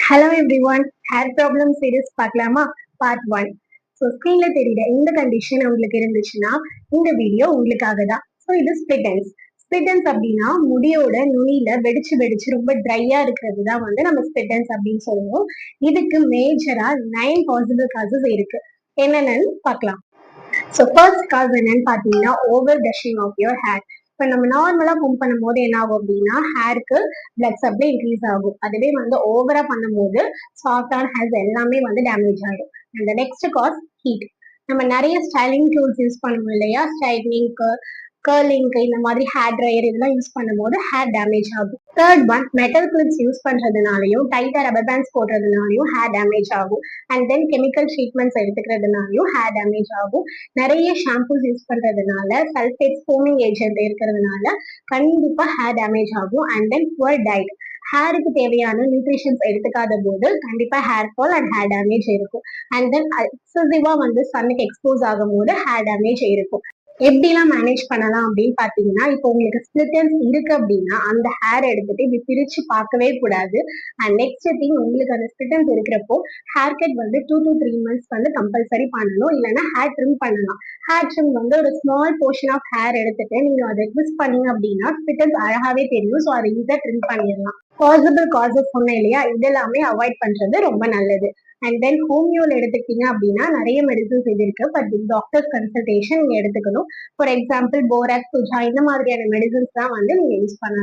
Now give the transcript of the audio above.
Hello everyone, hair problem series பார்க்கலாமா? Part 1. So ஸ்க்ரீன்ல தெரியுற இந்த கண்டிஷன் உங்களுக்கு இருந்துச்சுன்னா இந்த வீடியோ உங்களுக்காக தான். ஸோ இது ஸ்பிளிட்டன்ஸ். ஸ்பிளிட்டன்ஸ் அப்படின்னா முடியோட நுனியில வெடிச்சு வெடிச்சு ரொம்ப ட்ரையா இருக்கிறது தான் வந்து நம்ம ஸ்பிளிட்டன்ஸ் அப்படின்னு சொல்லுவோம். இதுக்கு மேஜரா 9 பாசிபிள் காசஸ் இருக்கு. என்னென்னு பார்க்கலாம். ஸோ ஃபர்ஸ்ட் காஸ் என்னன்னு பார்த்தீங்கன்னா ஓவர் டஷிங் ஆஃப் யுவர் ஹேர். இப்போ நம்ம நார்மலா பம்ப் பண்ணும்போது என்ன ஆகும் அப்படின்னா ஹேருக்கு பிளட் சப்ளை இன்க்ரீஸ் ஆகும். அதுவே வந்து ஓவரா பண்ணும்போது சாஃப்டான ஹேர்ஸ் எல்லாமே வந்து டேமேஜ் ஆகிடும். And next cause heat. நம்ம நிறைய ஸ்டைலிங் டூல்ஸ் யூஸ் பண்ணுவோம் இல்லையா, ஸ்டைலிங்க்கு, கர்லிங்க்கு, இந்த மாதிரி ஹேர் ட்ரையர் இதெல்லாம் யூஸ் பண்ணும்போது ஹேர் டேமேஜ் ஆகும். Third one, metal clips use பண்றதுனாலையும் டைட்டா ரப்பர் பேண்ட்ஸ் போடுறதுனாலையும் ஹேர் டேமேஜ் ஆகும். அண்ட் தென் கெமிக்கல் ட்ரீட்மெண்ட்ஸ் எடுத்துக்கிறதுனாலையும் ஹேர் டேமேஜ் ஆகும். நிறைய ஷாம்பூஸ் யூஸ் பண்றதுனால சல்ஃபேட் ஃபோமிங் ஏஜென்ட் இருக்கிறதுனால கண்டிப்பா ஹேர் டேமேஜ் ஆகும். And then poor diet. ஹேருக்கு தேவையான நியூட்ரிஷன்ஸ் எடுத்துக்காத போது கண்டிப்பா hair fall and hair damage இருக்கும். அண்ட் தென் எக்ஸசிவா வந்து சன்னுக்கு எக்ஸ்போஸ் ஆகும் போது ஹேர் டேமேஜ் இருக்கும். எப்படிலாம் மேனேஜ் பண்ணலாம் அப்படின்னு பாத்தீங்கன்னா, இப்போ உங்களுக்கு ஸ்பிளிட்டன்ஸ் இருக்கு அப்படின்னா அந்த ஹேர் எடுத்துட்டு இப்படி பிரிச்சு பார்க்கவே கூடாது. அண்ட் நெக்ஸ்ட் திங், உங்களுக்கு அந்த ஸ்பிளிட்டன்ஸ் இருக்கிறப்போ ஹேர் கட் வந்து 2 to 3 months வந்து கம்பல்சரி பண்ணணும். இல்லைன்னா ஹேர் ட்ரிம் பண்ணலாம். ஹேர் ட்ரிம் வந்து ஒரு ஸ்மால் போர்ஷன் ஆஃப் ஹேர் எடுத்துட்டு நீங்க அதை ட்விஸ்ட் பண்ணீங்க அப்படின்னா ஸ்பிளிட்டன்ஸ் அழகாவே தெரியும். ஸோ அதை ஈஸியா ட்ரிம் பண்ணிடலாம். பாசிபிள் காசஸ் சொன்னேன் இல்லையா, இதெல்லாமே அவாய்ட் பண்றது ரொம்ப நல்லது. அண்ட் தென் ஹோமியோல எடுத்துக்கிட்டீங்க அப்படின்னா நிறைய மெடிசன்ஸ் இது இருக்கு. பட் டாக்டர்ஸ் கன்சல்டேஷன் நீங்க எடுத்துக்கணும். ஃபார் எக்ஸாம்பிள் போராக்ஸ், சுஜா இந்த மாதிரியான மெடிசன்ஸ் தான் வந்து நீங்க யூஸ் பண்ணலாம்.